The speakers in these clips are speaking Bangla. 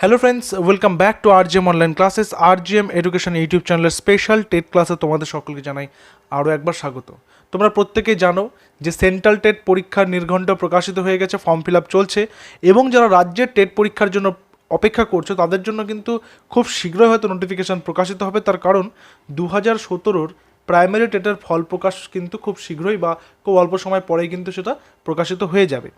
Hello friends, welcome back to RGM online classes. RGM education YouTube চ্যানেলের স্পেশাল টেট ক্লাসে তোমাদের সকলকে জানাই আরও একবার স্বাগত। তোমরা প্রত্যেকেই জানো যে সেন্ট্রাল টেট পরীক্ষার নির্ঘণ্ট প্রকাশিত হয়ে গেছে, ফর্ম ফিল আপ চলছে এবং যারা রাজ্যের টেট পরীক্ষার জন্য অপেক্ষা করছো তাদের জন্য কিন্তু খুব শীঘ্রই হয়তো নোটিফিকেশান প্রকাশিত হবে। তার কারণ 2017 প্রাইমারি টেটের ফল প্রকাশ কিন্তু খুব শীঘ্রই বা খুব অল্প সময় পরেই কিন্তু সেটা প্রকাশিত হয়ে যাবে।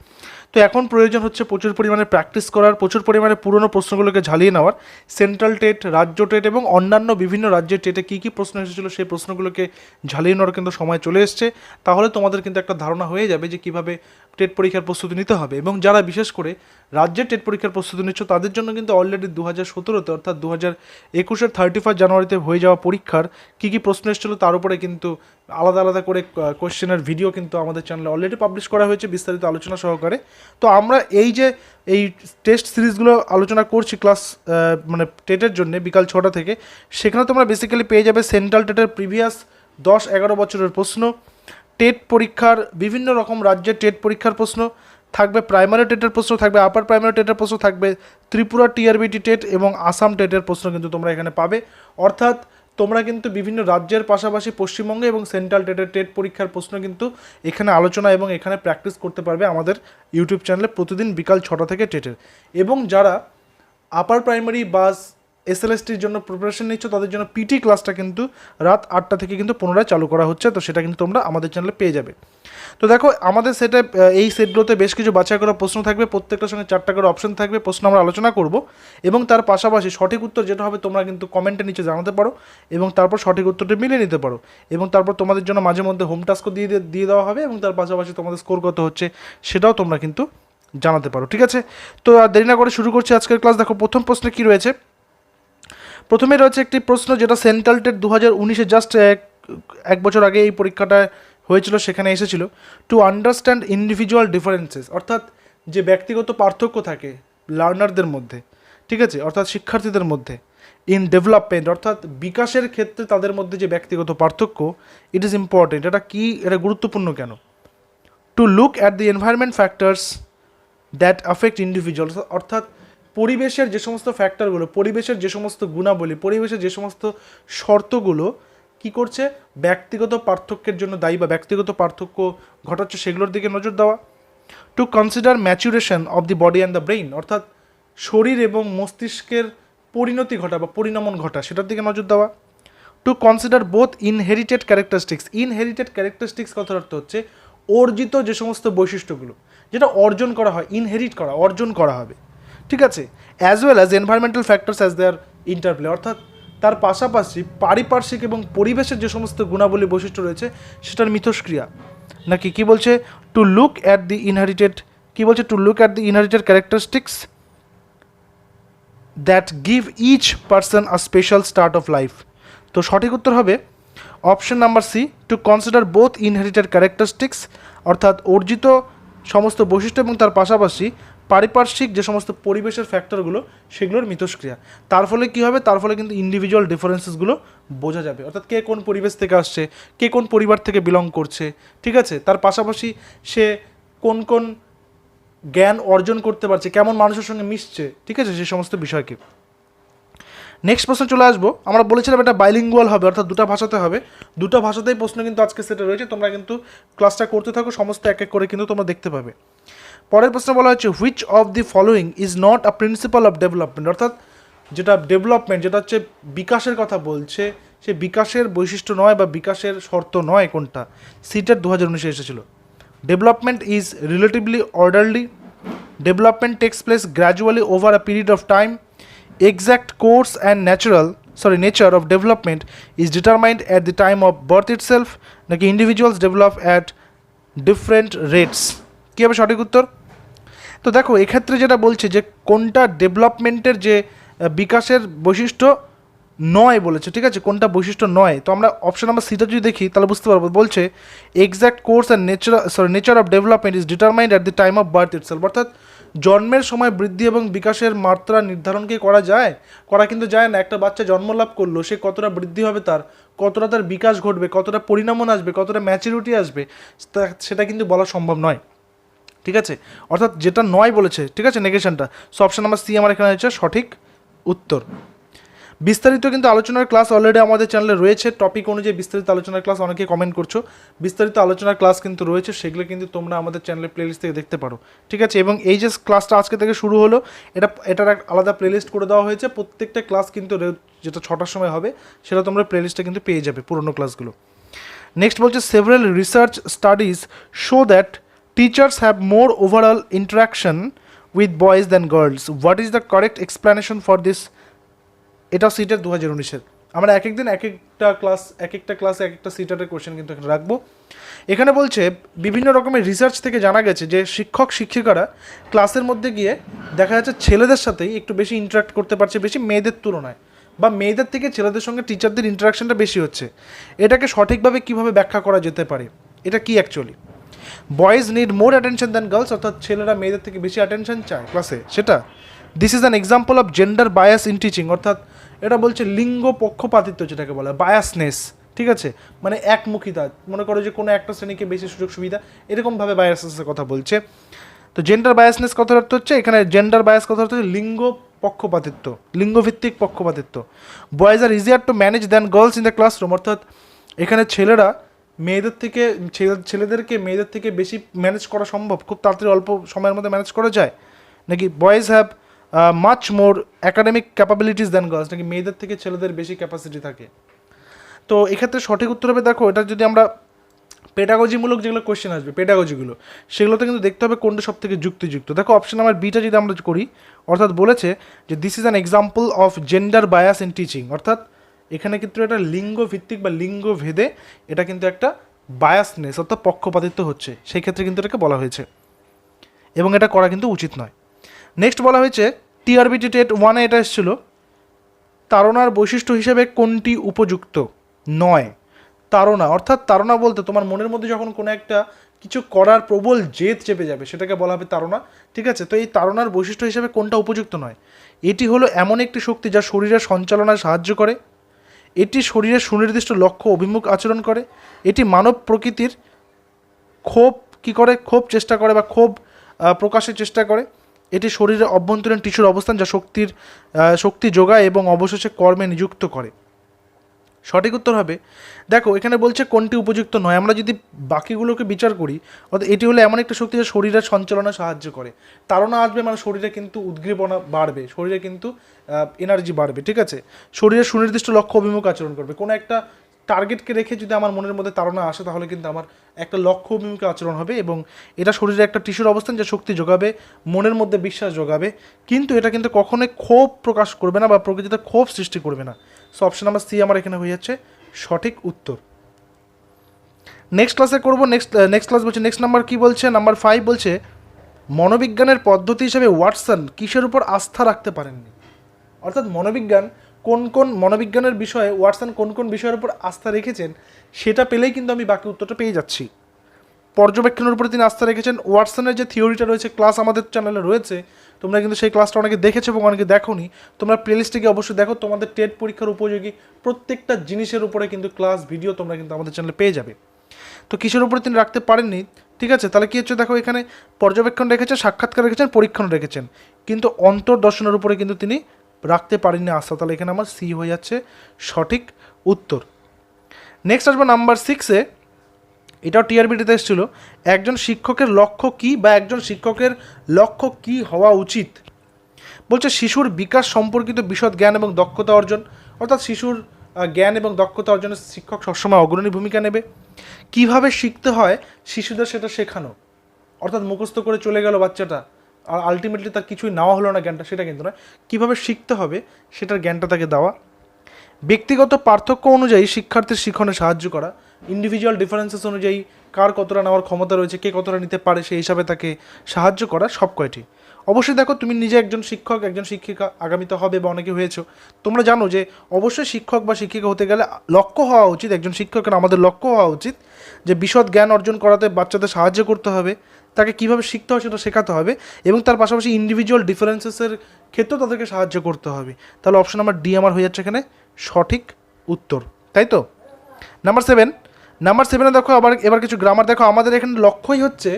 তো এখন প্রয়োজন হচ্ছে প্রচুর পরিমাণে প্র্যাকটিস করার, প্রচুর পরিমাণে পুরনো প্রশ্নগুলোকে ঝালিয়ে নেওয়ার। সেন্ট্রাল টেট, রাজ্য টেট এবং অন্যান্য বিভিন্ন রাজ্যের টেটে কী কী প্রশ্ন এসেছিলো সেই প্রশ্নগুলোকে ঝালিয়ে নেওয়ার কিন্তু সময় চলে এসছে। তাহলে তোমাদের কিন্তু একটা ধারণা হয়ে যাবে যে কীভাবে টেট পরীক্ষার প্রস্তুতি নিতে হবে। এবং যারা বিশেষ করে রাজ্যের টেট পরীক্ষার প্রস্তুতি নিচ্ছ তাদের জন্য কিন্তু অলরেডি 2017-তে অর্থাৎ 2021-এর 31 জানুয়ারিতে হয়ে যাওয়া পরীক্ষার কী কী প্রশ্ন এসেছিলো তার উপরে কিন্তু আলাদা আলাদা করে কোয়েশ্চেনের ভিডিও কিন্তু আমাদের চ্যানেলে অলরেডি পাবলিশ করা হয়েছে বিস্তারিত আলোচনা সহকারে। তো আমরা এই টেস্ট সিরিজগুলো আলোচনা করছি ক্লাস মানে টেটের জন্য বিকাল 6টা থেকে, সেখানে তোমরা বেসিক্যালি পেয়ে যাবে সেন্ট্রাল টেটের প্রিভিয়াস 10-11 বছরের প্রশ্ন, টেট পরীক্ষার বিভিন্ন রকম রাজ্যের টেট পরীক্ষার প্রশ্ন থাকবে, প্রাইমারি টেটের প্রশ্ন থাকবে, আপার প্রাইমারি টেটের প্রশ্ন থাকবে, ত্রিপুরা টিআরবিটি টেট এবং আসাম টেটের প্রশ্ন কিন্তু তোমরা এখানে পাবে। অর্থাৎ তোমরা কিন্তু বিভিন্ন রাজ্যের পাশাপাশি পশ্চিমবঙ্গে এবং সেন্ট্রাল টেটের টেট পরীক্ষার প্রশ্ন কিন্তু এখানে আলোচনা এবং এখানে প্র্যাকটিস করতে পারবে আমাদের ইউটিউব চ্যানেলে প্রতিদিন বিকাল 6টা থেকে টেটের। এবং যারা আপার প্রাইমারি বা এসএলএসটির জন্য প্রিপারেশন নিচ্ছ তাদের জন্য পিটি ক্লাসটা কিন্তু রাত 8টা থেকে কিন্তু পুনরায় চালু করা হচ্ছে, তো সেটা কিন্তু তোমরা আমাদের চ্যানেলে পেয়ে যাবে। তো দেখো আমাদের সেটে এই সেটগুলোতে বেশ কিছু বাছাই করা প্রশ্ন থাকবে, প্রত্যেকটার সঙ্গে 4টা করে অপশন থাকবে, প্রশ্ন আমরা আলোচনা করব এবং তার পাশাপাশি সঠিক উত্তর যেটা হবে তোমরা কিন্তু কমেন্টের নিচে জানাতে পারো এবং তারপর সঠিক উত্তরটি মিলিয়ে নিতে পারো এবং তারপর তোমাদের জন্য মাঝে মধ্যে হোম টাস্কও দিয়ে দেওয়া হবে এবং তার পাশাপাশি তোমাদের স্কোর কত হচ্ছে সেটাও তোমরা কিন্তু জানাতে পারো। ঠিক আছে, তো আর দেরি না করে শুরু করছি আজকের ক্লাস। দেখো প্রথম প্রশ্নে কী রয়েছে। প্রথমে রয়েছে একটি প্রশ্ন যেটা সেন্ট্রাল টেট 2019-এ জাস্ট এক বছর আগে এই পরীক্ষাটা হয়েছিল, সেখানে এসেছিল। টু আন্ডারস্ট্যান্ড ইন্ডিভিজুয়াল ডিফারেন্সেস, অর্থাৎ যে ব্যক্তিগত পার্থক্য থাকে লার্নারদের মধ্যে, ঠিক আছে, অর্থাৎ শিক্ষার্থীদের মধ্যে, ইন ডেভেলপমেন্ট অর্থাৎ বিকাশের ক্ষেত্রে তাদের মধ্যে যে ব্যক্তিগত পার্থক্য, ইট ইজ ইম্পর্টেন্ট। এটা কি, এটা গুরুত্বপূর্ণ কেন? Two look at the environment factors that affect individual, অর্থাৎ পরিবেশের যে সমস্ত ফ্যাক্টরগুলো, পরিবেশের যে সমস্ত গুণাবলী, পরিবেশের যে সমস্ত শর্তগুলো কি করছে ব্যক্তিগত পার্থক্যের জন্য দায়ী বা ব্যক্তিগত পার্থক্য ঘটাচ্ছে সেগুলোর দিকে নজর দেওয়া। Two consider maturation of the body and the brain, অর্থাৎ শরীর এবং মস্তিষ্কের পরিণতি ঘটা বা পরিণমন ঘটা সেটার দিকে নজর দেওয়া। Two consider both inherited characteristics, inherited characteristics কথার অর্থ হচ্ছে অর্জিত যে সমস্ত বৈশিষ্ট্যগুলো যেটা অর্জন করা হয়, ইনহেরিট করা, অর্জন করা হবে, ঠিক আছে, as well as environmental factors as their interplay, অর্থাৎ তার পাশাপাশি পারিপার্শ্বিক এবং পরিবেশের যে সমস্ত গুণাবলী বৈশিষ্ট্য রয়েছে সেটার মিথস্ক্রিয়া। নাকি কি বলছে? To look at the inherited, কি বলছে? To look at the inherited characteristics that give each person a special start of life. তো সঠিক উত্তর হবে option number C, to consider both inherited characteristics অর্থাৎ অর্জিত সমস্ত বৈশিষ্ট্য এবং তার পাশাপাশি পারিপার্শ্বিক যে সমস্ত পরিবেশের ফ্যাক্টরগুলো সেগুলোর মিথস্ক্রিয়া। তার ফলে কী হবে? তার ফলে কিন্তু ইন্ডিভিজুয়াল ডিফারেন্সেসগুলো বোঝা যাবে, অর্থাৎ কে কোন পরিবেশ থেকে আসছে, কে কোন পরিবার থেকে বিলং করছে, ঠিক আছে, তার পাশাপাশি সে কোন কোন জ্ঞান অর্জন করতে পারছে, কেমন মানুষের সঙ্গে মিশছে, ঠিক আছে, সেই সমস্ত বিষয়কে। নেক্সট প্রশ্ন চলে আসবো। আমরা বলেছিলাম এটা বাইলিঙ্গুয়াল হবে, অর্থাৎ দুটো ভাষাতে হবে, দুটো ভাষাতেই প্রশ্ন কিন্তু আজকে সেটা রয়েছে। তোমরা কিন্তু ক্লাসটা করতে থাকো, সমস্ত এক এক করে কিন্তু তোমরা দেখতে পাবে। পরের প্রশ্ন বলা হচ্ছে which of the following is not a principal of development, অর্থাৎ যেটা ডেভেলপমেন্ট, যেটা হচ্ছে বিকাশের কথা বলছে, সে বিকাশের বৈশিষ্ট্য নয় বা বিকাশের শর্ত নয় কোনটা? সিটেট 2019-এ এসেছিল। Development is relatively orderly, development takes place gradually over a period of time, exact course and nature of development is determined at the time of birth itself, নাকি individuals develop at different rates। কী হবে সঠিক উত্তর? তো দেখো এক্ষেত্রে যেটা বলছে যে কোনটা ডেভেলপমেন্টের যে বিকাশের বৈশিষ্ট্য নয় বলেছে, ঠিক আছে, কোনটা বৈশিষ্ট্য নয়। তো আমরা অপশন নাম্বার সিটা যদি দেখি তাহলে বুঝতে পারবো। বলছে exact course and nature of development is determined at the time of birth itself, অর্থাৎ জন্মের সময় বৃদ্ধি এবং বিকাশের মাত্রা নির্ধারণ কি করা যায়? করা কিন্তু যায় না। একটা বাচ্চা জন্ম লাভ করলো, সে কতটা বৃদ্ধি হবে, তার কতটা তার বিকাশ ঘটবে, কতটা পরিণামন আসবে, কতটা ম্যাচুরিটি আসবে, সেটা কিন্তু বলা সম্ভব নয়। ঠিক আছে, অর্থাৎ যেটা নয় বলেছে, ঠিক আছে, নেগেশনটা। সো অপশন নাম্বার সি আমার এখানে হচ্ছে সঠিক উত্তর। বিস্তারিত কিন্তু আলোচনার ক্লাস অলরেডি আমাদের চ্যানেলে রয়েছে, টপিক অনুযায়ী বিস্তারিত আলোচনার ক্লাস, অনেকে কমেন্ট করছো, বিস্তারিত আলোচনার ক্লাস কিন্তু রয়েছে, সেগুলো কিন্তু তোমরা আমাদের চ্যানেলের প্লেলিস্ট থেকে দেখতে পারো, ঠিক আছে। এবং এই যে ক্লাসটা আজকে থেকে শুরু হলো, এটার এক আলাদা প্লেলিস্ট করে দেওয়া হয়েছে, প্রত্যেকটা ক্লাস কিন্তু যেটা 6টার সময় হবে সেটা তোমরা প্লেলিস্টে কিন্তু পেয়ে যাবে পুরোনো ক্লাসগুলো। নেক্সট বলছে several research studies show that teachers have more overall interaction with boys than girls, what is the correct explanation for this? এটা সিটের 2019-এর। আমরা এক একটা ক্লাসে এক একটা সিটের কোশ্চেন কিন্তু এখানে রাখবো। এখানে বলছে বিভিন্ন রকমের রিসার্চ থেকে জানা গেছে যে শিক্ষক শিক্ষিকারা ক্লাসের মধ্যে গিয়ে দেখা যাচ্ছে ছেলেদের সাথেই একটু বেশি ইন্টারাক্ট করতে পারছে বেশি মেয়েদের তুলনায়, বা মেয়েদের থেকে ছেলেদের সঙ্গে টিচারদের ইন্টারাকশনটা বেশি হচ্ছে। এটাকে সঠিকভাবে কীভাবে ব্যাখ্যা করা যেতে পারে? এটা কি actually? Boys need more attention than girls, অর্থাৎ ছেলেরা মেয়েদের থেকে বেশি অ্যাটেনশন চায় ক্লাসে, সেটা। This is an example of gender bias in teaching, অর্থাৎ এটা বলছে লিঙ্গ পক্ষপাতিত্ব যেটাকে বলা হয়, বায়াসনেস, ঠিক আছে, মানে একমুখিতা, মনে করো যে কোনো একটা শ্রেণীকে বেশি সুযোগ সুবিধা, এরকমভাবে বায়াসনেসের কথা বলছে। তো জেন্ডার বায়াসনেস কথার অর্থ হচ্ছে, এখানে জেন্ডার বায়াস কথার অর্থ হচ্ছে লিঙ্গ পক্ষপাতিত্ব, লিঙ্গভিত্তিক পক্ষপাতিত্ব। Boys are easier to manage than girls in the classroom, অর্থাৎ এখানে ছেলেদেরকে মেয়েদের থেকে বেশি ম্যানেজ করা সম্ভব, খুব তাড়াতাড়ি অল্প সময়ের মধ্যে ম্যানেজ করা যায় নাকি? Boys have much more academic capabilities than girls, নাকি মেয়েদের থেকে ছেলেদের বেশি ক্যাপাসিটি থাকে? তো এক্ষেত্রে সঠিক উত্তর হবে, দেখো এটা যদি আমরা পেডাগজিমূলক যেগুলো কোয়েশ্চেন আসবে পেডাগজিগুলো, সেগুলোতে কিন্তু দেখতে হবে কোনটা সব থেকে যুক্তিযুক্ত। দেখো অপশন নাম্বার বিটা যদি আমরা করি, অর্থাৎ বলেছে যে this is an example of gender bias in teaching, অর্থাৎ এখানে কিন্তু এটা লিঙ্গ ভিত্তিক বা লিঙ্গ ভেদে এটা কিন্তু একটা বায়াসনেস অর্থাৎ পক্ষপাতিত্ব হচ্ছে, সেই ক্ষেত্রে কিন্তু এটাকে বলা হয়েছে, এবং এটা করা কিন্তু উচিত নয়। নেক্সট বলা হয়েছে টিআরবিটি টেট 1-এ এটা এসেছিল, তাড়নার বৈশিষ্ট্য হিসেবে কোনটি উপযুক্ত নয়? তাড়না, অর্থাৎ তাড়না বলতে তোমার মনের মধ্যে যখন কোনো একটা কিছু করার প্রবল জেদ চেপে যাবে সেটাকে বলা হবে তাড়না, ঠিক আছে। তো এই তাড়নার বৈশিষ্ট্য হিসেবে কোনটা উপযুক্ত নয়? এটি হলো এমন একটি শক্তি যা শরীরের সঞ্চালনায় সাহায্য করে, এটি শরীরের সুনির্দিষ্ট লক্ষ্য অভিমুখ আচরণ করে, এটি মানব প্রকৃতির ক্ষোভ চেষ্টা করে বা ক্ষোভ প্রকাশের চেষ্টা করে, এটি শরীরের অভ্যন্তরীণ টিস্যুর অবস্থান যা শক্তি যোগায় এবং অবশেষে কর্মে নিযুক্ত করে। সঠিক উত্তর হবে, দেখো এখানে বলছে কোনটি উপযুক্ত নয়। আমরা যদি বাকিগুলোকে বিচার করি, অর্থাৎ এটি হলো এমন একটা শক্তি যা শরীরের সঞ্চালনে সাহায্য করে। তাড়না আসবে মানে শরীরে কিন্তু উদ্গ্রীবনা বাড়বে, শরীরে কিন্তু এনার্জি বাড়বে, ঠিক আছে। শরীরের সুনির্দিষ্ট লক্ষ্য অভিমুখ আচরণ করবে, কোনো একটা টার্গেটকে রেখে যদি আমার মনের মধ্যে তাড়না আসে তাহলে কিন্তু আমার একটা লক্ষ্য অভিমুখে আচরণ হবে, এবং এটা শরীরে একটা টিস্যুর অবস্থান যা শক্তি যোগাবে, মনের মধ্যে বিশ্বাস যোগাবে, কিন্তু এটা কিন্তু কখনোই ক্ষোভ প্রকাশ করবে না বা প্রকৃতিতে ক্ষোভ সৃষ্টি করবে না। সো অপশন নাম্বার সি আমার এখানে হয়ে যাচ্ছে সঠিক উত্তর। নেক্সট ক্লাসে করবো, নেক্সট ক্লাস বলছে নেক্সট নাম্বার কি বলছে, নাম্বার 5 বলছে মনোবিজ্ঞানের পদ্ধতি হিসেবে ওয়াটসন কিসের উপর আস্থা রাখতে পারেননি? অর্থাৎ মনোবিজ্ঞানের বিষয়ে ওয়াটসন কোন কোন বিষয়ের উপর আস্থা রেখেছেন সেটা পেলেই কিন্তু আমি বাকি উত্তরটা পেয়ে যাচ্ছি। পর্যবেক্ষণের উপরে তিনি আস্থা রেখেছেন। ওয়াটসনের যে থিওরিটা রয়েছে ক্লাস আমাদের চ্যানেলে রয়েছে, তোমরা কিন্তু সেই ক্লাসটা অনেকে দেখেছো এবং অনেকে দেখোনি, তোমরা প্লেলিস্টে গিয়ে অবশ্যই দেখো, তোমাদের টেট পরীক্ষার উপযোগী প্রত্যেকটা জিনিসের উপরে কিন্তু ক্লাস ভিডিও তোমরা কিন্তু আমাদের চ্যানেলে পেয়ে যাবে। তো কিসের উপরে তিনি রাখতে পারেননি, ঠিক আছে, তাহলে কী হচ্ছে দেখো এখানে পর্যবেক্ষণ রেখেছেন, সাক্ষাৎকার রেখেছেন, পরীক্ষণ রেখেছেন, কিন্তু অন্তর্দর্শনের উপরে কিন্তু তিনি রাখতে পারেননি আস্থা, তাহলে এখানে আমার সি হয়ে যাচ্ছে সঠিক উত্তর। নেক্সট আসবে নাম্বার 6-এ, এটাও টিআরবিটিতে এসেছিল, একজন শিক্ষকের লক্ষ্য কী বা একজন শিক্ষকের লক্ষ্য কী হওয়া উচিত? বলছে শিশুর বিকাশ সম্পর্কিত বিশদ জ্ঞান এবং দক্ষতা অর্জন, অর্থাৎ শিশুর জ্ঞান এবং দক্ষতা অর্জনে শিক্ষক সবসময় অগ্রণী ভূমিকা নেবে। কিভাবে শিখতে হয় শিশুদের সেটা শেখানো, অর্থাৎ মুখস্থ করে চলে গেল বাচ্চাটা আর আলটিমেটলি তার কিছুই নেওয়া হলো না জ্ঞানটা, সেটা কিন্তু নয়, কীভাবে শিখতে হবে সেটার জ্ঞানটা তাকে দেওয়া। ব্যক্তিগত পার্থক্য অনুযায়ী শিক্ষার্থীর শিক্ষণে সাহায্য করা, ইন্ডিভিজুয়াল ডিফারেন্সেস অনুযায়ী কার কতটা নেওয়ার ক্ষমতা রয়েছে, কে কতটা নিতে পারে সেই হিসাবে তাকে সাহায্য করা, সব কয়টি। অবশ্যই দেখো তুমি নিজে একজন শিক্ষক একজন শিক্ষিকা আগামীতে হবে বা অনেকে হয়েছো, তোমরা জানো যে অবশ্যই শিক্ষক বা শিক্ষিকা হতে গেলে লক্ষ্য হওয়া উচিত, একজন শিক্ষকের আমাদের লক্ষ্য হওয়া উচিত যে বিশদ জ্ঞান অর্জন করাতে বাচ্চাদের সাহায্য করতে হবে, তাকে কীভাবে শিখতে হয় সেটা শেখাতে হবে, এবং তার পাশাপাশি ইন্ডিভিজুয়াল ডিফারেন্সেসের ক্ষেত্রেও তাদেরকে সাহায্য করতে হবে। তাহলে অপশন নাম্বার ডি আমার হয়ে যাচ্ছে এখানে সঠিক উত্তর, তাই তো। নাম্বার 7 দেখো এবার কিছু গ্রামার দেখো, আমাদের এখানে লক্ষ্যই হচ্ছে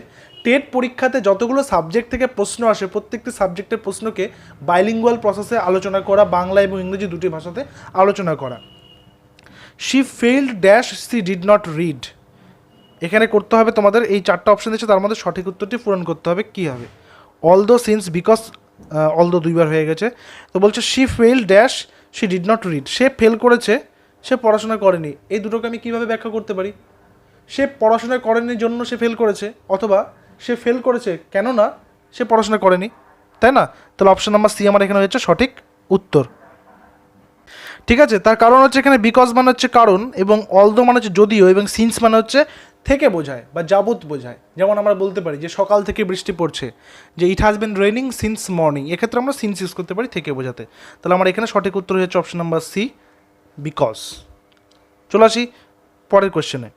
টেট পরীক্ষাতে যতগুলো সাবজেক্ট থেকে প্রশ্ন আসে প্রত্যেকটি সাবজেক্টের প্রশ্নকে বাইলিঙ্গুয়াল প্রসেসে আলোচনা করা, বাংলা এবং ইংরেজি দুটি ভাষাতে আলোচনা করা। She failed dash she did not read, এখানে করতে হবে তোমাদের এই চারটা অপশন দিচ্ছে, তার মধ্যে সঠিক উত্তরটি পূরণ করতে হবে। কী হবে? অলদো, সিন্স, বিকজ, অলদো দুইবার হয়ে গেছে, তো বলছে she fail dash she did not read, say fail করেছে, সে পড়াশোনা করেনি। এই দুটোকে আমি কীভাবে ব্যাখ্যা করতে পারি? সে পড়াশোনা করেনি জন্য সে ফেল করেছে, অথবা সে ফেল করেছে কেননা সে পড়াশোনা করেনি, তাই না? তাহলে অপশন নাম্বার সি আমার এখানে হচ্ছে সঠিক উত্তর। ঠিক আছে, তার কারণ হচ্ছে এখানে বিকজ মানে হচ্ছে কারণ, এবং অলদো মানে হচ্ছে যদিও, এবং সিন্স মানে হচ্ছে থেকে বোঝায় বা যাবত বোঝায়। যেমন আমরা বলতে পারি যে সকাল থেকে বৃষ্টি পড়ছে, যে it has been raining since morning, এক্ষেত্রে আমরা সিন্স ইউজ করতে পারি থেকে বোঝাতে। তাহলে আমার এখানে সঠিক উত্তর হচ্ছে অপশন নাম্বার সি, বিকজ। চলে আসি পরের কোশ্চেনে।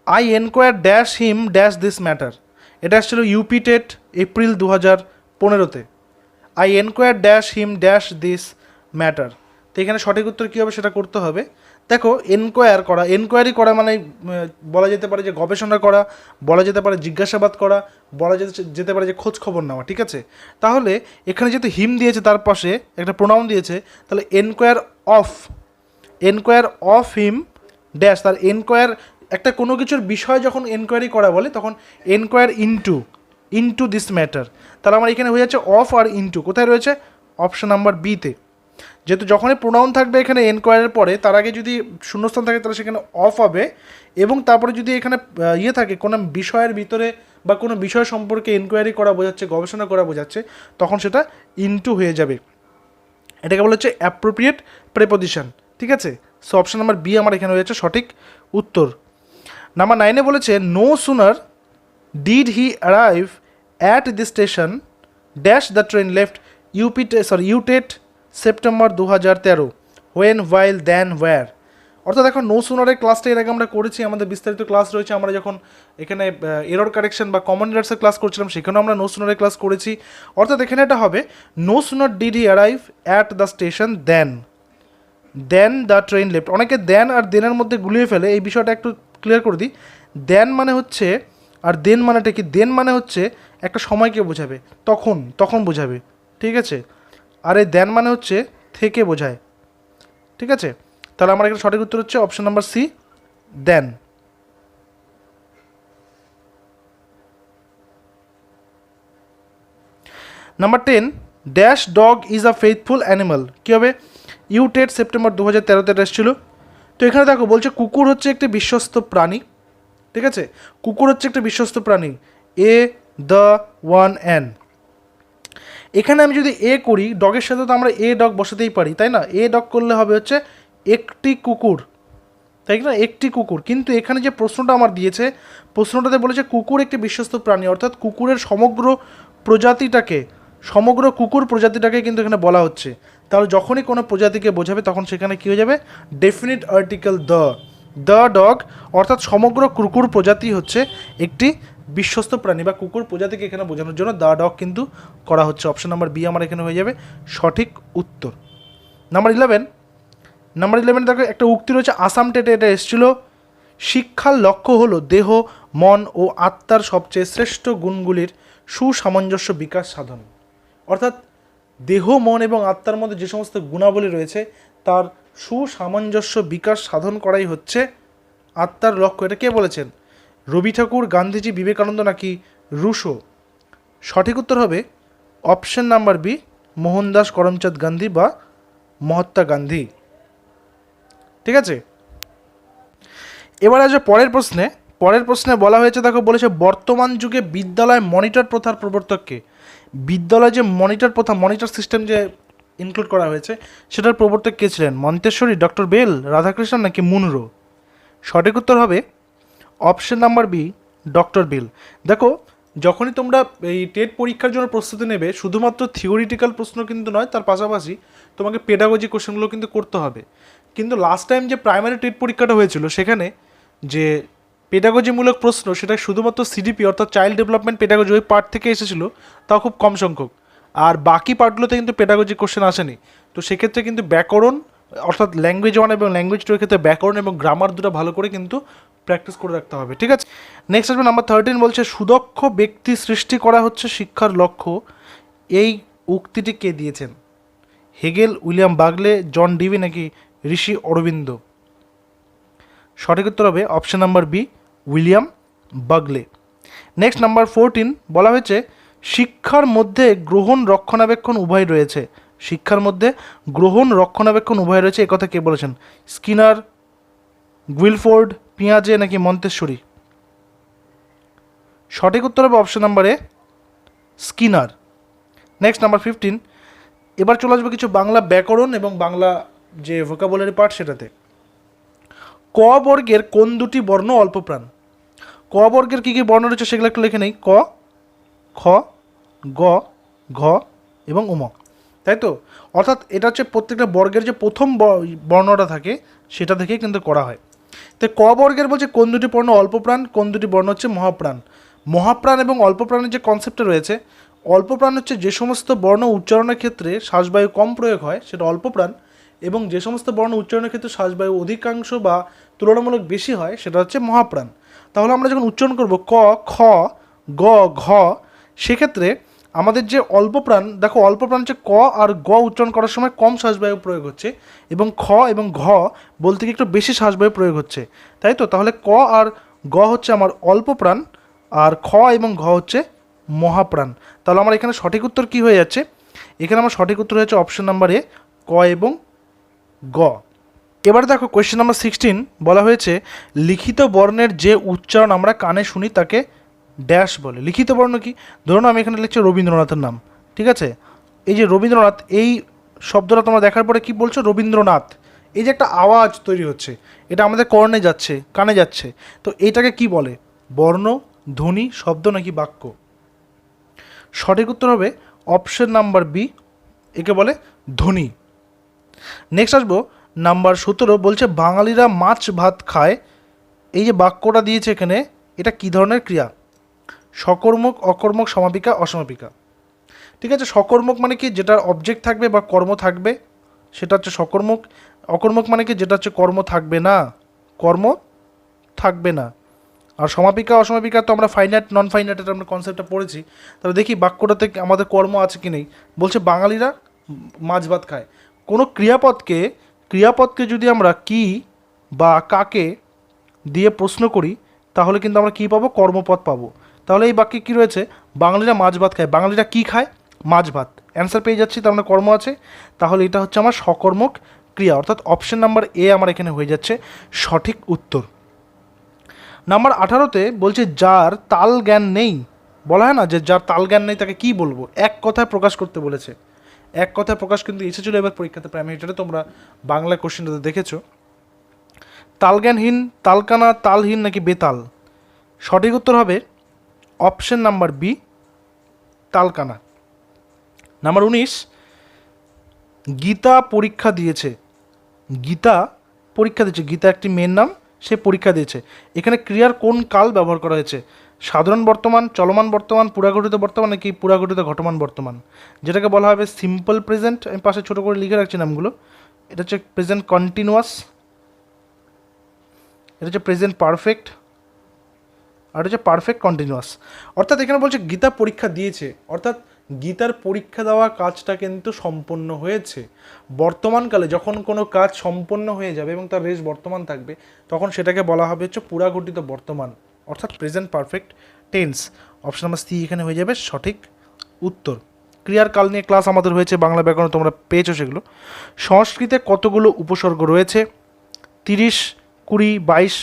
I enquire dash him dash this matter, এটা আসছিল ইউপি টেট এপ্রিল 2015-তে। I enquire dash him dash this matter, তো এখানে সঠিক উত্তর কী হবে সেটা করতে হবে। দেখো, এনকোয়ার করা, এনকোয়ারি করা মানে বলা যেতে পারে যে গবেষণা করা, বলা যেতে পারে জিজ্ঞাসাবাদ করা, বলা যেতে পারে যে খোঁজ খবর নেওয়া। ঠিক আছে, তাহলে এখানে যেহেতু হিম দিয়েছে তার পাশে একটা প্রোনাউন দিয়েছে, তাহলে এনকোয়ার অফ হিম ড্যাশ, তার এনকোয়ার একটা কোনো কিছুর বিষয় যখন এনকোয়ারি করা বলে তখন এনকোয়ার ইনটু দিস ম্যাটার, তাহলে আমার এখানে হয়ে যাচ্ছে অফ আর ইনটু, কোথায় রয়েছে? অপশন নাম্বার বিতে। যেহেতু যখনই প্রোনাউন থাকবে এখানে এনকোয়ারের পরে, তার আগে যদি শূন্যস্থান থাকে তাহলে সেখানে অফ হবে, এবং তারপরে যদি এখানে ইয়ে থাকে কোনো বিষয়ের ভিতরে বা কোনো বিষয় সম্পর্কে এনকোয়ারি করা বোঝাচ্ছে, গবেষণা করা বোঝাচ্ছে, তখন সেটা ইনটু হয়ে যাবে। এটাকে বলা হচ্ছে অ্যাপ্রোপ্রিয়েট প্রেপোজিশন। ঠিক আছে, সো অপশন নাম্বার বি আমার এখানে হয়ে যাচ্ছে সঠিক উত্তর। নাম্বার 9-এ বলেছে no sooner did he arrive at the station dash the train left UTET September 2013 when while than were. অর্থাৎ দেখো, নো সুনারের ক্লাসটা এর আগে আমরা করেছি, আমাদের বিস্তারিত ক্লাস রয়েছে। আমরা যখন এখানে এরর কারেকশন বা কমন এরার্সের ক্লাস করছিলাম সেখানেও আমরা নো সুনারের ক্লাস করেছি। অর্থাৎ এখানে এটা হবে no sooner did he arrive at the station than the train left. অনেকে দেন আর দেনের মধ্যে গুলিয়ে ফেলে, এই বিষয়টা একটু ক্লিয়ার করে দিই। দেন মানে হচ্ছে, আর দেন মানেটা কি? দেন মানে হচ্ছে একটা সময়কে বোঝাবে, তখন বোঝাবে। ঠিক আছে, আর এই দেন মানে হচ্ছে থেকে বোঝায়। ঠিক আছে, তাহলে আমার এখানে সঠিক উত্তর হচ্ছে option number C, then. Number 10, dash dog is a faithful animal, কী হবে? ইউটেট সেপ্টেম্বর 2013-তে এসেছিল। তো এখানে দেখো বলছে কুকুর হচ্ছে একটি বিশ্বস্ত প্রাণী। ঠিক আছে, কুকুর হচ্ছে একটি বিশ্বস্ত প্রাণী, এ দ্য ওয়ান অ্যান। এখানে আমি যদি এ করি, ডগের সাথে তো আমরা এ ডগ বসাতেই পারি, তাই না? এ ডগ করলে হবে হচ্ছে একটি কুকুর, তাই না? একটি কুকুর। কিন্তু এখানে যে প্রশ্নটা আমার দিয়েছে, প্রশ্নটাতে বলেছে কুকুর একটি বিশ্বস্ত প্রাণী, অর্থাৎ কুকুরের সমগ্র কুকুর প্রজাতিটাকে কিন্তু এখানে বলা হচ্ছে। তাহলে যখনই কোনো প্রজাতিকে বোঝাবে তখন সেখানে কী হয়ে যাবে? ডেফিনিট আর্টিকেল দ্য ডগ, অর্থাৎ সমগ্র কুকুর প্রজাতি হচ্ছে একটি বিশ্বস্ত প্রাণী বা কুকুর প্রজাতিকে এখানে বোঝানোর জন্য দ্য ডগ কিন্তু করা হচ্ছে। অপশন নাম্বার বি আমার এখানে হয়ে যাবে সঠিক উত্তর। নাম্বার 11 দেখো একটা উক্তি রয়েছে, আসাম টেটে এটা এসেছিল, শিক্ষার লক্ষ্য হলো দেহ, মন ও আত্মার সবচেয়ে শ্রেষ্ঠ গুণগুলির সুসামঞ্জস্য বিকাশ সাধন। অর্থাৎ দেহ, মন এবং আত্মার মধ্যে যে সমস্ত গুণাবলী রয়েছে তার সুসামঞ্জস্য বিকাশ সাধন করাই হচ্ছে আত্মার লক্ষ্য। এটা কে বলেছেন? রবি ঠাকুর, গান্ধীজি, বিবেকানন্দ নাকি রুশো? সঠিক উত্তর হবে option number B, Mohandas Karamchand Gandhi বা মহাত্মা গান্ধী। ঠিক আছে, এবার আসবে পরের প্রশ্নে বলা হয়েছে, দেখো বলেছে বর্তমান যুগে বিদ্যালয় মনিটর প্রথার প্রবর্তককে। বিদ্যালয় যে মনিটর সিস্টেম যে ইনক্লুড করা হয়েছে সেটার প্রবর্তক কে ছিলেন? মন্তেশ্বরী, ডক্টর বেল, রাধাকৃষ্ণন নাকি মুনরো? সঠিক উত্তর হবে option number B, doctor Bell. দেখো, যখনই তোমরা এই টেট পরীক্ষার জন্য প্রস্তুতি নেবে, শুধুমাত্র থিওরিটিক্যাল প্রশ্ন কিন্তু নয়, তার পাশাপাশি তোমাকে পেডাগজি কোশ্চেনগুলো কিন্তু করতে হবে। কিন্তু লাস্ট টাইম যে প্রাইমারি টেট পরীক্ষাটা হয়েছিল সেখানে যে পেডাগজিমূলক প্রশ্ন সেটা শুধুমাত্র সিডিপি অর্থাৎ চাইল্ড ডেভেলপমেন্ট পেডাগজি ওই পার্ট থেকে এসেছিলো, তাও খুব কম সংখ্যক, আর বাকি পার্টগুলোতে কিন্তু পেডাগজি কোশ্চেন আসেনি। তো সেক্ষেত্রে কিন্তু ব্যাকরণ অর্থাৎ ল্যাঙ্গুয়েজ 1 এবং ল্যাঙ্গুয়েজ 2 এর ক্ষেত্রে ব্যাকরণ এবং গ্রামার দুটো ভালো করে কিন্তু প্র্যাকটিস করে রাখতে হবে, ঠিক আছে। নেক্সট আসবে নাম্বার 13, বলছে সুদক্ষ ব্যক্তি সৃষ্টি করা হচ্ছে শিক্ষার লক্ষ্য। এই উক্তিটি কে দিয়েছেন? Hegel, William Bagley, John Dewey নাকি ঋষি অরবিন্দ? সঠিক উত্তর হবে option number B, William Bagley. Next number 14 বলা হয়েছে শিক্ষার মধ্যে গ্রহণ রক্ষণাবেক্ষণ উভয় রয়েছে। শিক্ষার মধ্যে গ্রহণ রক্ষণাবেক্ষণ উভয় রয়েছে, একথা কে বলেছেন? স্কিনার, গুইলফোর্ড, পিয়াজে নাকি মন্তেশ্বরী? সঠিক উত্তর হবে অপশন নাম্বারে স্কিনার। নেক্সট নাম্বার 15, এবার চলে আসবে কিছু বাংলা ব্যাকরণ এবং বাংলা যে ভোকাবুলারি পার্ট সেটাতে। ক বর্গের কোন দুটি বর্ণ অল্পপ্রাণ? ক বর্গের কী কী বর্ণ রয়েছে সেগুলো একটু লিখে নেই। ক, খ, গ, ঘ এবং উম, তাই তো? অর্থাৎ এটা হচ্ছে প্রত্যেকটা বর্গের যে প্রথম বর্ণটা থাকে সেটা থেকেই কিন্তু করা হয়। তো ক বর্গের বলছে কোন দুটি বর্ণ অল্পপ্রাণ, কোন দুটি বর্ণ হচ্ছে মহাপ্রাণ। মহাপ্রাণ এবং অল্পপ্রাণের যে কনসেপ্টটা রয়েছে, অল্পপ্রাণ হচ্ছে যে সমস্ত বর্ণ উচ্চারণের ক্ষেত্রে শ্বাসবায়ু কম প্রয়োগ হয় সেটা অল্পপ্রাণ, এবং যে সমস্ত বর্ণ উচ্চারণের ক্ষেত্রে শ্বাসবায়ু অধিকাংশ বা তুলনামূলক বেশি হয় সেটা হচ্ছে মহাপ্রাণ। তাহলে আমরা যখন উচ্চারণ করব ক, খ, গ, ঘ, সেক্ষেত্রে আমাদের যে অল্পপ্রাণ, দেখো অল্পপ্রাণ হচ্ছে ক আর গ উচ্চারণ করার সময় কম শ্বাসবায়ু প্রয়োগ হচ্ছে, এবং খ এবং ঘ বলতে গিয়ে একটু বেশি শ্বাসবায়ু প্রয়োগ হচ্ছে, তাই তো? তাহলে ক আর গ হচ্ছে আমার অল্পপ্রাণ, আর খ এবং ঘ হচ্ছে মহাপ্রাণ। তাহলে আমার এখানে সঠিক উত্তর কী হয়ে যাচ্ছে? এখানে আমার সঠিক উত্তর হচ্ছে অপশন নাম্বার এ, ক এবং গ। এবার দেখো কোয়েশ্চেন নাম্বার 16 বলা হয়েছে লিখিত বর্ণের যে উচ্চারণ আমরা কানে শুনি তাকে ড্যাশ বলে। লিখিত বর্ণ কি? ধরুন আমি এখানে লিখছি রবীন্দ্রনাথের নাম, ঠিক আছে? এই যে রবীন্দ্রনাথ, এই শব্দটা তোমরা দেখার পরে কি বলছো? রবীন্দ্রনাথ। এই যে একটা আওয়াজ তৈরি হচ্ছে, এটা আমাদের কর্ণে যাচ্ছে, কানে যাচ্ছে, তো এইটাকে কি বলে? বর্ণ, ধ্বনি, শব্দ নাকি বাক্য? সঠিক উত্তর হবে অপশন নাম্বার বি, একে বলে ধ্বনি। নেক্সট আসবো নাম্বার 17, বলছে বাঙালিরা মাছ ভাত খায়। এই যে বাক্যটা দিয়েছে এখানে, এটা কী ধরনের ক্রিয়া? সকর্মক, অকর্মক, সমাপিকা, অসমাপিকা? ঠিক আছে, সকর্মক মানে কি? যেটার অবজেক্ট থাকবে বা কর্ম থাকবে সেটা হচ্ছে সকর্মক। অকর্মক মানে কি? যেটা হচ্ছে কর্ম থাকবে না, কর্ম থাকবে না। আর সমাপিকা অসমাপিকা তো আমরা ফাইনাইট নন ফাইনাইটের আমরা কনসেপ্টটা পড়েছি। তাহলে দেখি বাক্যটাতে আমাদের কর্ম আছে কি নেই। বলছে বাঙালিরা মাছ ভাত খায়। কোনো ক্রিয়াপদকে যদি আমরা কি বা কাকে দিয়ে প্রশ্ন করি তাহলে কিন্তু আমরা কী পাবো? কর্মপদ পাবো। তাহলে এই বাক্যে কী রয়েছে? বাঙালিরা মাছ ভাত খায়। বাঙালিরা কী খায়? মাছ ভাত। অ্যান্সার পেয়ে যাচ্ছি, তার মানে কর্ম আছে। তাহলে এটা হচ্ছে আমার সকর্মক ক্রিয়া, অর্থাৎ অপশন নাম্বার এ আমার এখানে হয়ে যাচ্ছে সঠিক উত্তর। নাম্বার 18তে বলছে যার তাল জ্ঞান নেই। বলা হয় না যে যার তাল জ্ঞান নেই তাকে কি বলবো? এক কথায় প্রকাশ করতে বলেছে। এক কথায় প্রকাশ কিন্তু এসেছিলো এবার পরীক্ষাতে প্রাইমারিটারে, তোমরা বাংলা কোশ্চেনটাতে দেখেছো। তালজ্ঞানহীন, তালকানা, তালহীন নাকি বেতাল? সঠিক উত্তর হবে অপশন নাম্বার বি, তালকানা। নাম্বার 19, গীতা পরীক্ষা দিয়েছে। গীতা পরীক্ষা দিয়েছে, গীতা একটি মেয়ের নাম, সে পরীক্ষা দিয়েছে। এখানে ক্রিয়ার কোন কাল ব্যবহার করা হয়েছে? সাধারণ বর্তমান, চলমান বর্তমান, পুরাগঠিত বর্তমান নাকি পুরাগঠিত ঘটমান বর্তমান? যেটাকে বলা হবে সিম্পল প্রেজেন্ট। আমি পাশে ছোটো করে লিখে রাখছি নামগুলো। এটা হচ্ছে প্রেজেন্ট কন্টিনিউয়াস, এটা হচ্ছে প্রেজেন্ট পারফেক্ট, আর হচ্ছে পারফেক্ট কন্টিনিউয়াস। অর্থাৎ এখানে বলছে গীতা পরীক্ষা দিয়েছে, অর্থাৎ গীতার পরীক্ষা দেওয়া কাজটা কিন্তু সম্পন্ন হয়েছে। বর্তমানকালে যখন কোনো কাজ সম্পন্ন হয়ে যাবে এবং তার রেশ বর্তমান থাকবে তখন সেটাকে বলা হবে হচ্ছে পুরাগঠিত বর্তমান, অর্থাৎ present perfect tense. Option number C এখানে হয়ে যাবে সঠিক উত্তর। ক্রিয়ার কাল নিয়ে ক্লাস আমাদের হয়েছে বাংলা ব্যাকরণ, তোমরা পেয়েছো সেগুলো। সংস্কৃতে কতগুলো উপসর্গ রয়েছে? 30, 20, 22,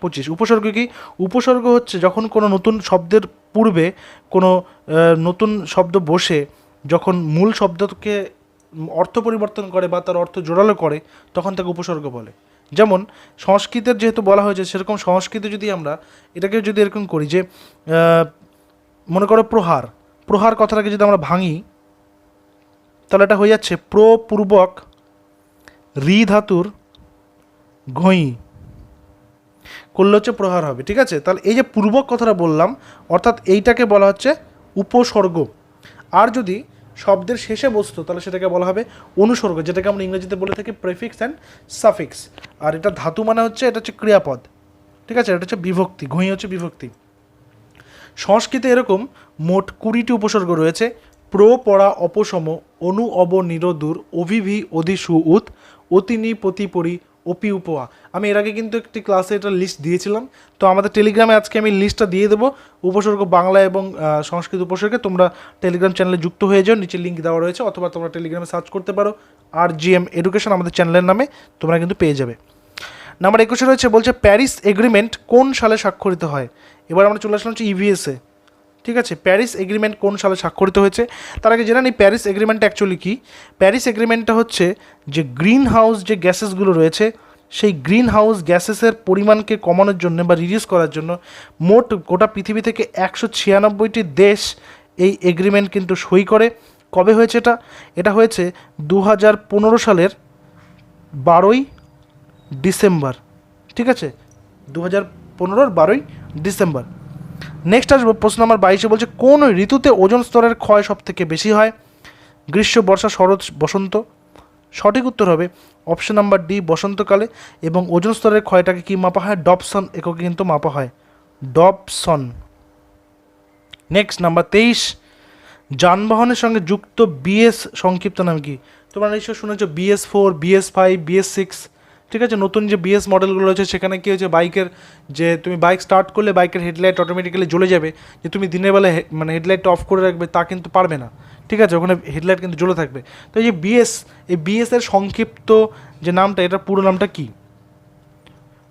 25। উপসর্গ কি? উপসর্গ হচ্ছে যখন কোনো নতুন শব্দের পূর্বে কোনো নতুন শব্দ বসে যখন মূল শব্দকে অর্থ পরিবর্তন করে বা তার অর্থ জোরালো করে তখন তাকে উপসর্গ বলে। যেমন সংস্কৃতের যেহেতু বলা হয়েছে, সেরকম সংস্কৃতে যদি আমরা এটাকে যদি এরকম করি যে মনে করো প্রহার, প্রহার কথাটাকে যদি আমরা ভাঙি তাহলে এটা হয়ে যাচ্ছে প্রপূর্বক রি ধাতুর ঘই করলে হচ্ছে প্রহার হবে, ঠিক আছে? তাহলে এই যে পূর্বক কথাটা বললাম, অর্থাৎ এইটাকে বলা হচ্ছে উপসর্গ। আর যদি শব্দের শেষে বসতো তাহলে সেটাকে বলা হবে অনুসর্গ, যেটাকে আমরা ইংরেজিতে বলে থাকি প্রেফিক্স অ্যান্ড সাফিক্স। আর এটা ধাতু মানে হচ্ছে এটা হচ্ছে ক্রিয়াপদ, ঠিক আছে, এটা হচ্ছে বিভক্তি, ঘুঁই হচ্ছে বিভক্তি। সংস্কৃতে এরকম মোট 20টি উপসর্গ রয়েছে। প্র, পরা, অপসম, অনু, অব, নিরোদূর, অভিভি, অধিসু, উত, অতিনি, পতি, পরি, অপি, উপয়া। আমি এর আগে কিন্তু একটি ক্লাসে এটা লিস্ট দিয়েছিলাম, তো আমাদের টেলিগ্রামে আজকে আমি লিস্টটা দিয়ে দেবো উপসর্গ বাংলা এবং সংস্কৃত উপসর্গে। তোমরা টেলিগ্রাম চ্যানেলে যুক্ত হয়ে যাও, নিচে লিঙ্ক দেওয়া রয়েছে, অথবা তোমরা টেলিগ্রামে সার্চ করতে পারো RGM এডুকেশন, আমাদের চ্যানেলের নামে তোমরা কিন্তু পেয়ে যাবে। নাম্বার 21 রয়েছে, বলছে প্যারিস এগ্রিমেন্ট কোন সালে স্বাক্ষরিত হয়। এবার আমরা চলে আসলাম হচ্ছে EVS-এ, ঠিক আছে। প্যারিস এগ্রিমেন্ট কোন সালে স্বাক্ষরিত হয়েছে তার আগে জেনে নিই প্যারিস এগ্রিমেন্ট অ্যাকচুয়ালি কী। প্যারিস এগ্রিমেন্টটা হচ্ছে যে গ্রিন হাউস যে গ্যাসেসগুলো রয়েছে সেই গ্রিন হাউস গ্যাসেসের পরিমাণকে কমানোর জন্য বা রিডিউস করার জন্য মোট গোটা পৃথিবী থেকে 196টি দেশ এই এগ্রিমেন্ট কিন্তু সই করে। কবে হয়েছে এটা? এটা হয়েছে 2015 সালের 12ই ডিসেম্বর, ঠিক আছে, 2015-র 12ই ডিসেম্বর। নেক্সট আসবো প্রশ্ন নাম্বার 22-এ, বলছে কোন ঋতুতে ওজোন স্তরের ক্ষয় সব থেকে বেশি হয়। গ্রীষ্ম, বর্ষা, শরৎ, বসন্ত। সঠিক উত্তর হবে অপশন নাম্বার ডি, বসন্তকালে। এবং ওজোন স্তরের ক্ষয়টাকে কি মাপা হয়? ডবসন এককে কিন্তু মাপা হয়, ডবসন। নেক্সট নাম্বার 23, যানবাহনের সঙ্গে যুক্ত BS সংক্ষিপ্ত নাম কি? তোমরা নিশ্চয়ই শুনেছো BS4, BS5, BS6, ঠিক আছে। নতুন যে BS মডেলগুলো রয়েছে সেখানে কী হয়েছে, বাইকের যে তুমি বাইক স্টার্ট করলে বাইকের হেডলাইট অটোমেটিক্যালি জ্বলে যাবে, যে তুমি দিনের বেলা মানে হেডলাইটটা অফ করে রাখবে তা কিন্তু পারবে না, ঠিক আছে, ওখানে হেডলাইট কিন্তু জ্বলে থাকবে। তো এই যে BS, এই BS এর সংক্ষিপ্ত যে নামটা, এটার পুরো নামটা কি?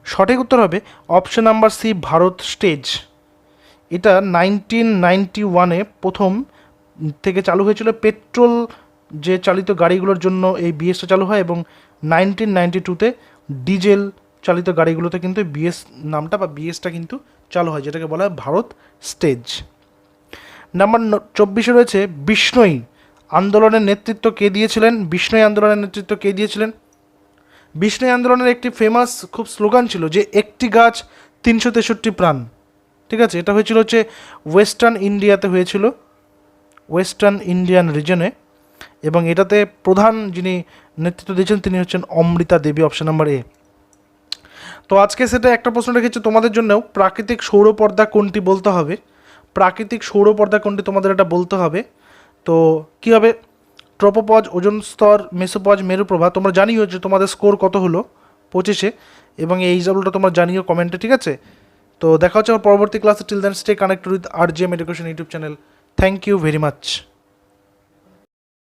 সঠিক উত্তর হবে option number C, Bharat stage. এটা 1991-এ প্রথম থেকে চালু হয়েছিল, পেট্রোল যে চালিত গাড়িগুলোর জন্য এই BS-টা চালু হয়, এবং 1992-তে ডিজেল চালিত গাড়িগুলোতে কিন্তু BS নামটা বা BS-টা কিন্তু চালু হয়, যেটাকে বলা হয় ভারত স্টেজ। নাম্বার 24-এ রয়েছে, বিষ্ণই আন্দোলনের নেতৃত্ব কে দিয়েছিলেন? বিষ্ণই আন্দোলনের নেতৃত্ব কে দিয়েছিলেন? বিষ্ণই আন্দোলনের একটি ফেমাস খুব স্লোগান ছিল যে একটি গাছ 363 প্রাণ, ঠিক আছে। এটা হয়েছিল হচ্ছে ওয়েস্টার্ন ইন্ডিয়াতে হয়েছিল, ওয়েস্টার্ন ইন্ডিয়ান রিজনে, এবং এটাতে প্রধান যিনি নেতৃত্ব দিয়েছেন তিনি হচ্ছেন অমৃতা দেবী, অপশন নাম্বার এ। তো আজকে সেটা একটা প্রশ্ন রেখেছি তোমাদের জন্যও, প্রাকৃতিক সৌরপর্দা কোনটি বলতে হবে। প্রাকৃতিক সৌরপর্দা কোনটি তোমাদের এটা বলতে হবে। তো কী হবে? ট্রোপোপজ, ওজোন স্তর, মেসোপজ, মেরুপ্রভা। তোমরা জানিও যে তোমাদের স্কোর কত হলো 25-এ, এবং এই রেজাল্টটা তোমরা জানিও কমেন্টে, ঠিক আছে। তো দেখা হচ্ছে আমার পরবর্তী ক্লাসে। Till then stay connected with RGM education YouTube channel. Thank you very much.